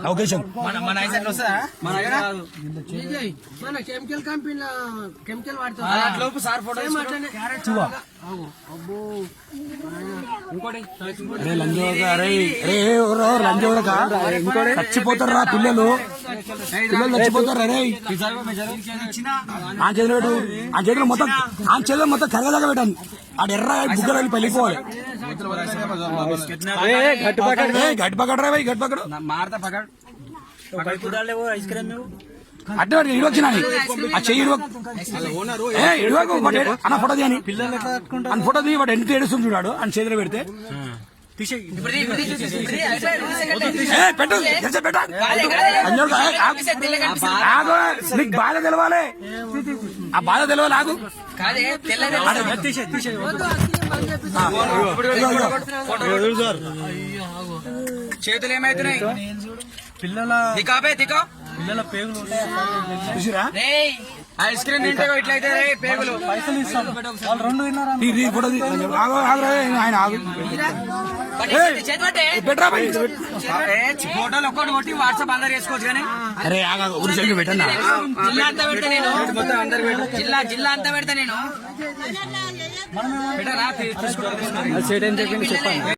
అవకాశం మన ఐసెట్ వస్తుందా? మన కెమికల్ కంపెనీ కెమికల్ వాడుతాం. సార్ ఫోటో చచ్చిపోతారా పిల్లలు, చచ్చిపోతారు. అరే ఆ చేతిలో మొత్తం కరగదాకా పెట్టాను. ఆడ ఎర్ర బుగ్గలు వెళ్ళి పెళ్ళిపోవాలి. గట్టి పకడరా భయ్, గట్టి పకడు అడ్డు ఇడొచ్చినా ఆ చెయ్యి ఇడవకు అన్న ఫోటో తీయని అన్న ఫోటో తీ. వాడు ఎంత ఏడుస్తుంది చూడాడు అని చేతిలో పెడితే పెట్టు నీకు బాధ తెలవాలి, ఆ బాధ తెలవాలి. ఆగు చేతులు ఏమైతున్నాయి? పిల్లల పేగులు చూసిరా? ఐస్ క్రీమ్ తింటే ఇట్లయితే పేగులు. పైసలు ఇస్తాం ఆయన ఆగు ఫోటోలు ఒక్కటి కొట్టి వాట్సాప్ అందరు చేసుకోవచ్చు. కానీ అరే ఊరి పెట్టన్నా జిల్లా అంతా పెడతా నేను, జిల్లా అంతా పెడతా నేను. పెట్టరా? చెప్పండి.